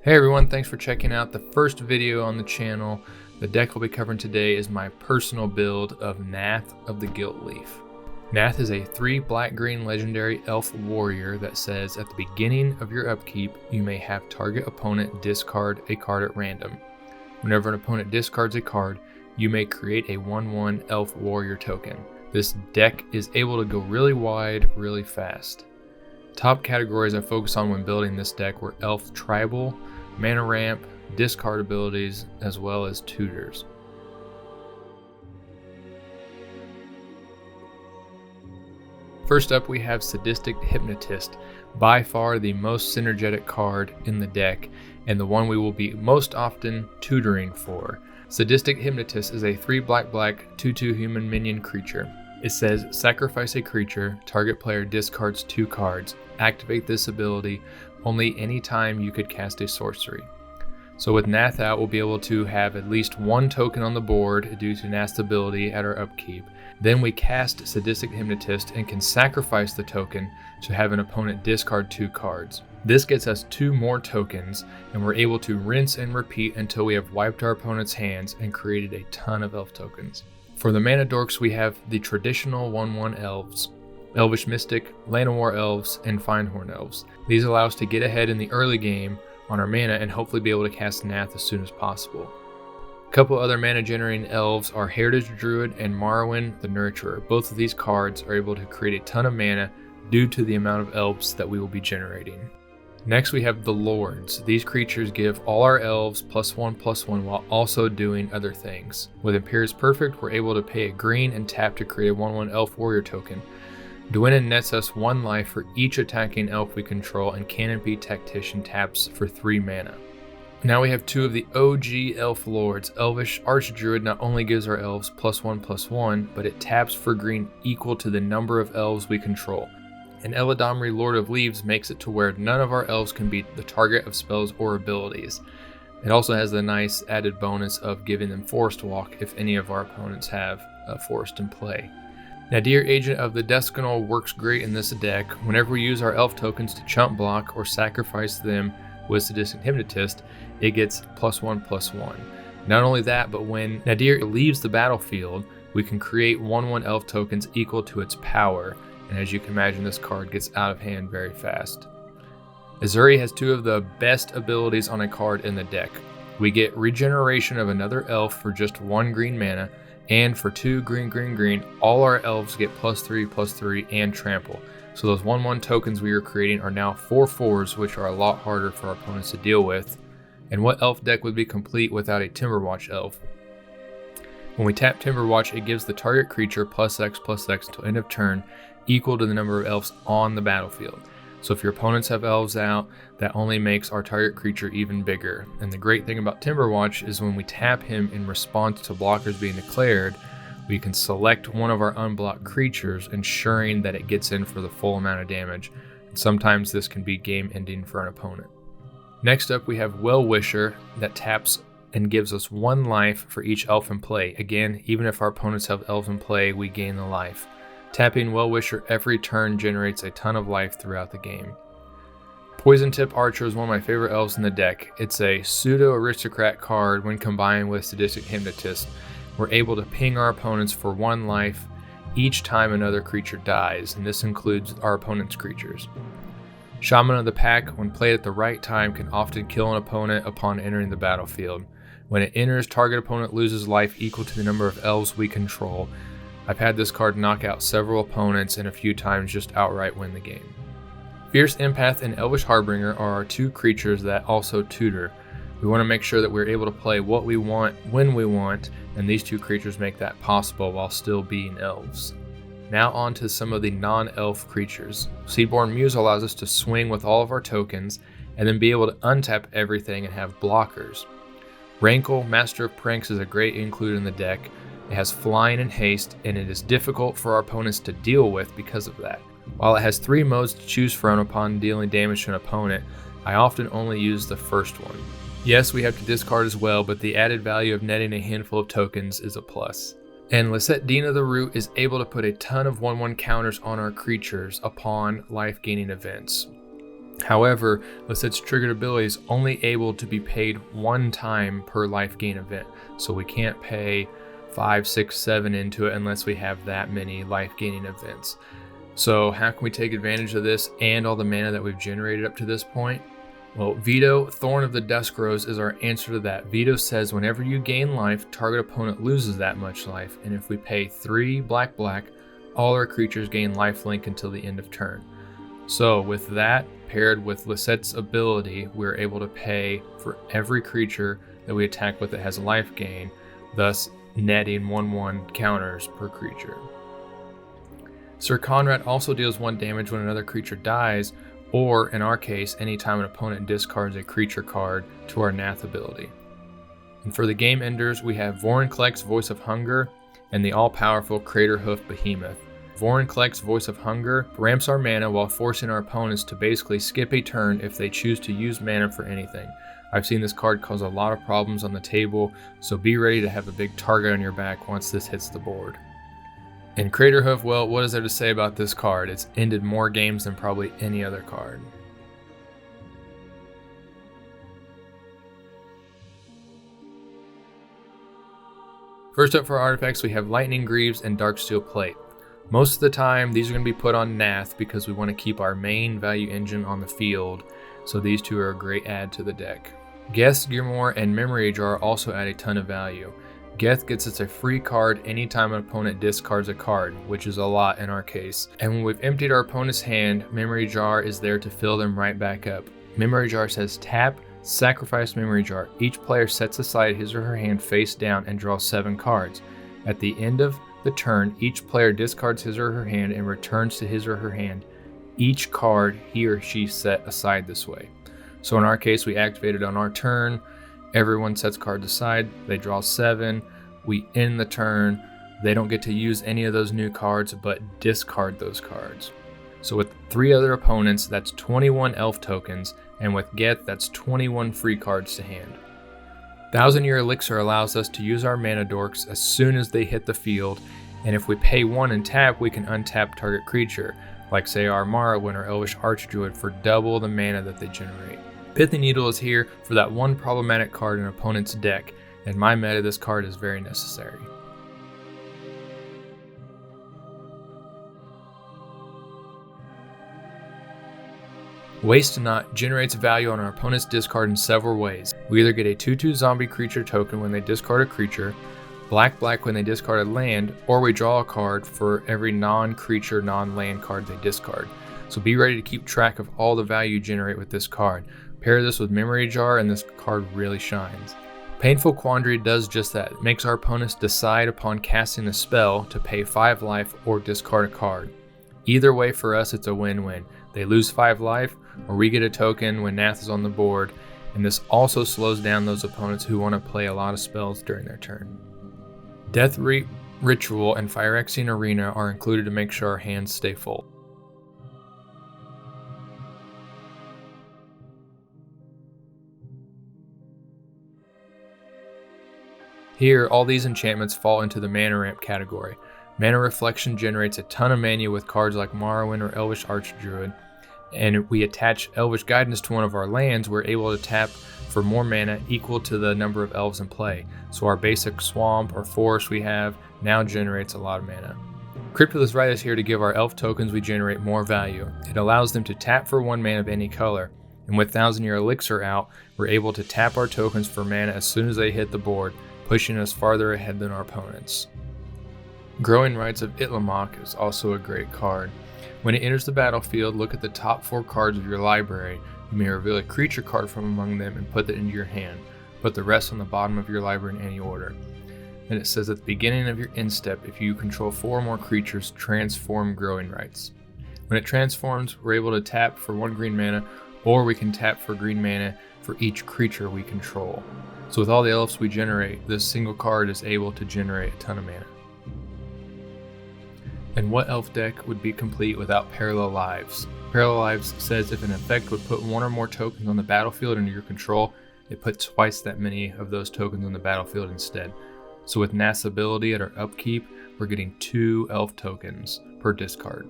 Hey everyone, thanks for checking out the first video on the channel. The deck we'll be covering today is my personal build of Nath of the Gilt-Leaf. Nath is a 3 black-green legendary elf warrior that says at the beginning of your upkeep, you may have target opponent discard a card at random. Whenever an opponent discards a card, you may create a 1/1 elf warrior token. This deck is able to go really wide, really fast. Top categories I focused on when building this deck were elf tribal, mana ramp, discard abilities, as well as tutors. First up we have Sadistic Hypnotist, by far the most synergetic card in the deck and the one we will be most often tutoring for. Sadistic Hypnotist is a 3 black 2/2 human minion creature. It says sacrifice a creature, target player discards 2 cards. Activate this ability only anytime you could cast a sorcery. So with Nath out, we'll be able to have at least 1 token on the board due to Nath's ability at our upkeep. Then we cast Sadistic Hypnotist and can sacrifice the token to have an opponent discard 2 cards. This gets us 2 more tokens, and we're able to rinse and repeat until we have wiped our opponent's hands and created a ton of elf tokens. For the mana dorks, we have the traditional 1/1 elves, Elvish Mystic, Llanowar Elves, and Finehorn Elves. These allow us to get ahead in the early game on our mana and hopefully be able to cast Nath as soon as possible. A couple other mana generating elves are Heritage Druid and Lorwyn the Nurturer. Both of these cards are able to create a ton of mana due to the amount of elves that we will be generating. Next we have the Lords. These creatures give all our elves +1/+1 while also doing other things. With Imperious Perfect, we're able to pay a green and tap to create a 1/1 elf warrior token. Dwynnin nets us 1 life for each attacking elf we control, and Canopy Tactician taps for 3 mana. Now we have 2 of the OG elf lords. Elvish Archdruid not only gives our elves +1/+1, but it taps for green equal to the number of elves we control. And Eladamri Lord of Leaves makes it to where none of our elves can be the target of spells or abilities. It also has the nice added bonus of giving them Forest Walk if any of our opponents have a forest in play. Nadir, Agent of the Descanal, works great in this deck. Whenever we use our elf tokens to chump block or sacrifice them with Sadistic Hypnotist, it gets +1/+1. Not only that, but when Nadir leaves the battlefield, we can create 1/1 elf tokens equal to its power, and as you can imagine, this card gets out of hand very fast. Azuri has 2 of the best abilities on a card in the deck. We get regeneration of another elf for just 1 green mana, and for 2 green, all our elves get +3/+3 and trample. So those 1/1 tokens we are creating are now 4/4s, which are a lot harder for our opponents to deal with. And what elf deck would be complete without a Timberwatch elf? When we tap Timberwatch, it gives the target creature +X/+X till end of turn, equal to the number of elves on the battlefield. So if your opponents have elves out, that only makes our target creature even bigger. And the great thing about Timberwatch is when we tap him in response to blockers being declared, we can select one of our unblocked creatures, ensuring that it gets in for the full amount of damage. And sometimes this can be game ending for an opponent. Next up we have Well-Wisher that taps and gives us 1 life for each elf in play. Again, even if our opponents have elves in play, we gain the life. Tapping Well-Wisher every turn generates a ton of life throughout the game. Poison Tip Archer is one of my favorite elves in the deck. It's a pseudo-aristocrat card when combined with Sadistic Hypnotist. We're able to ping our opponents for 1 life each time another creature dies, and this includes our opponent's creatures. Shaman of the Pack, when played at the right time, can often kill an opponent upon entering the battlefield. When it enters, target opponent loses life equal to the number of elves we control. I've had this card knock out several opponents and a few times just outright win the game. Fierce Empath and Elvish Harbinger are our 2 creatures that also tutor. We want to make sure that we're able to play what we want when we want, and these 2 creatures make that possible while still being elves. Now on to some of the non-elf creatures. Seedborn Muse allows us to swing with all of our tokens and then be able to untap everything and have blockers. Rankle, Master of Pranks, is a great include in the deck. It has flying and haste, and it is difficult for our opponents to deal with because of that. While it has 3 modes to choose from upon dealing damage to an opponent, I often only use the first one. Yes, we have to discard as well, but the added value of netting a handful of tokens is a plus. And Lisette Dean of the Root is able to put a ton of 1/1 counters on our creatures upon life gaining events. However, Lisette's triggered ability is only able to be paid one time per life gain event, so we can't pay 5, 6, 7 into it unless we have that many life gaining events. So how can we take advantage of this and all the mana that we've generated up to this point? Well, Veto, Thorn of the Dusk Rose is our answer to that. Veto says whenever you gain life, target opponent loses that much life, and if we pay 3 black, all our creatures gain lifelink until the end of turn. So with that, paired with Lisette's ability, we're able to pay for every creature that we attack with that has a life gain, thus netting 1/1 counters per creature. Sir Conrad also deals 1 damage when another creature dies, or in our case, anytime an opponent discards a creature card to our Nath ability. And for the game enders, we have Vorinclex, Voice of Hunger, and the all-powerful Craterhoof Behemoth. Vorinclex, Voice of Hunger ramps our mana while forcing our opponents to basically skip a turn if they choose to use mana for anything. I've seen this card cause a lot of problems on the table, so be ready to have a big target on your back once this hits the board. And Craterhoof, well, what is there to say about this card? It's ended more games than probably any other card. First up for artifacts, we have Lightning Greaves and Darksteel Plate. Most of the time, these are going to be put on Nath because we want to keep our main value engine on the field, so these two are a great add to the deck. Geth, Grimoire, and Memory Jar also add a ton of value. Geth gets us a free card anytime an opponent discards a card, which is a lot in our case. And when we've emptied our opponent's hand, Memory Jar is there to fill them right back up. Memory Jar says tap, sacrifice Memory Jar. Each player sets aside his or her hand face down and draws 7 cards. At the end of the turn, each player discards his or her hand and returns to his or her hand each card he or she set aside this way. So in our case, we activated on our turn. Everyone sets cards aside, they draw 7, we end the turn, they don't get to use any of those new cards but discard those cards. So with 3 other opponents, that's 21 elf tokens, and with Geth, that's 21 free cards to hand. 1000-Year Elixir allows us to use our mana dorks as soon as they hit the field, and if we pay 1 and tap, we can untap target creature, like say our Morrowind or Elvish Archdruid for double the mana that they generate. Pithy Needle is here for that one problematic card in an opponent's deck, and my meta this card is very necessary. Waste Not generates value on our opponent's discard in several ways. We either get a 2/2 zombie creature token when they discard a creature, black when they discard a land, or we draw a card for every non-creature, non-land card they discard. So be ready to keep track of all the value you generate with this card. Pair this with Memory Jar and this card really shines. Painful Quandary does just that. It makes our opponents decide upon casting a spell to pay 5 life or discard a card. Either way for us it's a win-win. They lose 5 life or we get a token when Nath is on the board, and this also slows down those opponents who want to play a lot of spells during their turn. Death Ritual and Phyrexian Arena are included to make sure our hands stay full. Here, all these enchantments fall into the mana ramp category. Mana Reflection generates a ton of mana with cards like Morrowind or Elvish Archdruid, and if we attach Elvish Guidance to one of our lands, we're able to tap for more mana equal to the number of elves in play. So our basic swamp or forest we have now generates a lot of mana. Cryptolith Rite is here to give our elf tokens we generate more value. It allows them to tap for 1 mana of any color, and with 1000-Year Elixir out, we're able to tap our tokens for mana as soon as they hit the board, pushing us farther ahead than our opponents. Growing Rites of Itlimoc is also a great card. When it enters the battlefield, look at the top 4 cards of your library. You may reveal a creature card from among them and put that into your hand. Put the rest on the bottom of your library in any order. Then it says at the beginning of your end step, if you control 4 or more creatures, transform Growing Rites. When it transforms, we're able to tap for 1 green mana, or we can tap for green mana for each creature we control. So with all the elves we generate, this single card is able to generate a ton of mana. And what elf deck would be complete without Parallel Lives? Parallel Lives says if an effect would put 1 or more tokens on the battlefield under your control, it puts twice that many of those tokens on the battlefield instead. So with Nath's ability at our upkeep, we're getting 2 elf tokens per discard.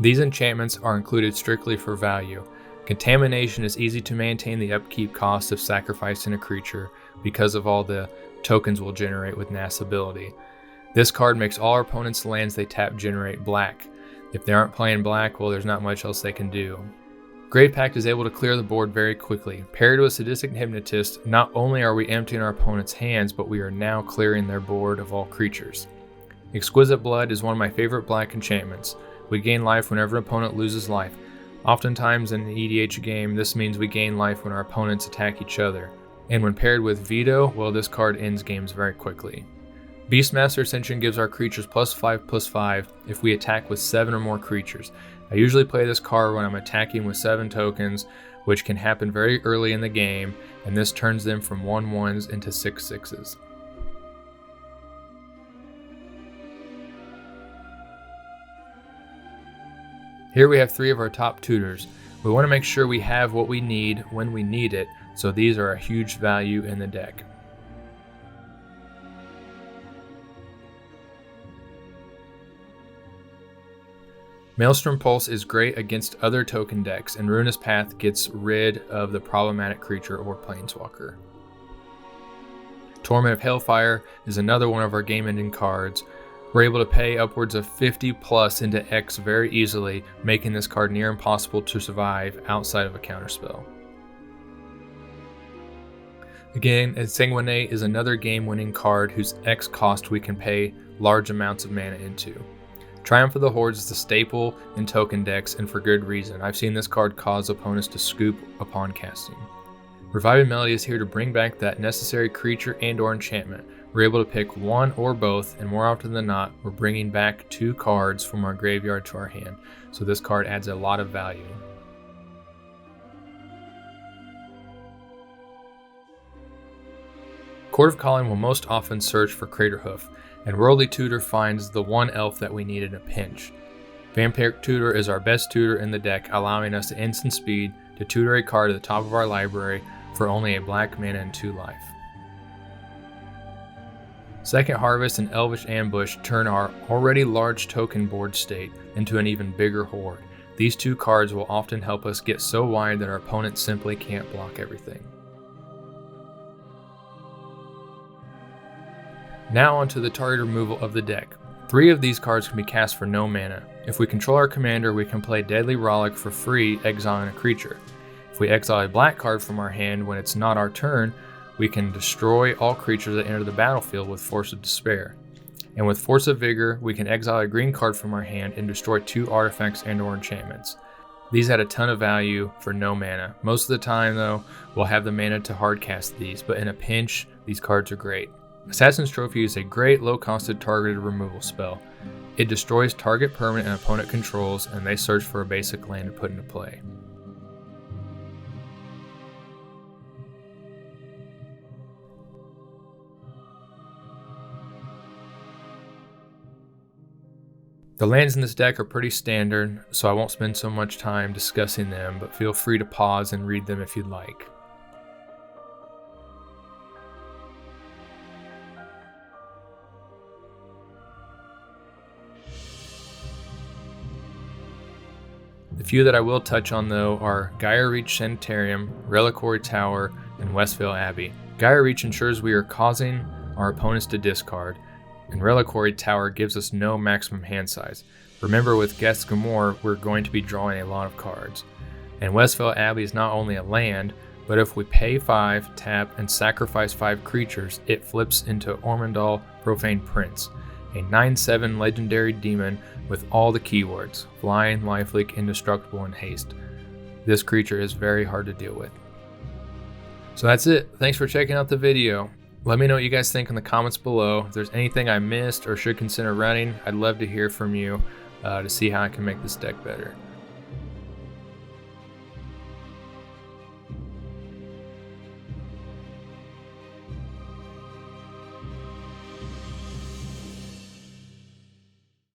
These enchantments are included strictly for value. Contamination is easy to maintain the upkeep cost of sacrificing a creature because of all the tokens we'll generate with Nath's ability. This card makes all our opponents' lands they tap generate black. If they aren't playing black, well, there's not much else they can do. Grave Pact is able to clear the board very quickly. Paired with Sadistic Hypnotist, not only are we emptying our opponent's hands, but we are now clearing their board of all creatures. Exquisite Blood is one of my favorite black enchantments. We gain life whenever an opponent loses life. Oftentimes in an EDH game, this means we gain life when our opponents attack each other. And when paired with Veto, well, this card ends games very quickly. Beastmaster Ascension gives our creatures +5/+5 if we attack with 7 or more creatures. I usually play this card when I'm attacking with 7 tokens, which can happen very early in the game, and this turns them from 1/1s into 6/6s. Here we have 3 of our top tutors. We want to make sure we have what we need when we need it, so these are a huge value in the deck. Maelstrom Pulse is great against other token decks, and Ruinous Path gets rid of the problematic creature or planeswalker. Torment of Hailfire is another one of our game-ending cards. We're able to pay upwards of 50 plus into X very easily, making this card near impossible to survive outside of a counterspell. Again, Sanguinate is another game-winning card whose X cost we can pay large amounts of mana into. Triumph of the Hordes is the staple in token decks, and for good reason. I've seen this card cause opponents to scoop upon casting. Reviving Melody is here to bring back that necessary creature and or enchantment. We're able to pick one or both, and more often than not, we're bringing back 2 cards from our graveyard to our hand, so this card adds a lot of value. Court of Calling will most often search for Craterhoof, and Worldly Tutor finds the one elf that we need in a pinch. Vampiric Tutor is our best tutor in the deck, allowing us to instant speed to tutor a card at the top of our library for only a black mana and 2 life. Second Harvest and Elvish Ambush turn our already large token board state into an even bigger horde. These 2 cards will often help us get so wide that our opponent simply can't block everything. Now onto the target removal of the deck. 3 of these cards can be cast for no mana. If we control our commander, we can play Deadly Rollick for free, exiling a creature. If we exile a black card from our hand when it's not our turn, we can destroy all creatures that enter the battlefield with Force of Despair. And with Force of Vigor, we can exile a green card from our hand and destroy 2 artifacts and or enchantments. These add a ton of value for no mana. Most of the time though, we'll have the mana to hardcast these, but in a pinch, these cards are great. Assassin's Trophy is a great low-costed targeted removal spell. It destroys target permanent and opponent controls, and they search for a basic land to put into play. The lands in this deck are pretty standard, so I won't spend so much time discussing them, but feel free to pause and read them if you'd like. The few that I will touch on though are Gaia Reach Sanitarium, Reliquary Tower, and Westvale Abbey. Gaia Reach ensures we are causing our opponents to discard, and Reliquary Tower gives us no maximum hand size. Remember, with Guest Gamor, we're going to be drawing a lot of cards. And Westvale Abbey is not only a land, but if we pay 5, tap, and sacrifice 5 creatures, it flips into Ormondal Profane Prince, a 9/7 legendary demon with all the keywords: flying, lifelink, indestructible, and haste. This creature is very hard to deal with. So that's it. Thanks for checking out the video. Let me know what you guys think in the comments below. If there's anything I missed or should consider running, I'd love to hear from you to see how I can make this deck better.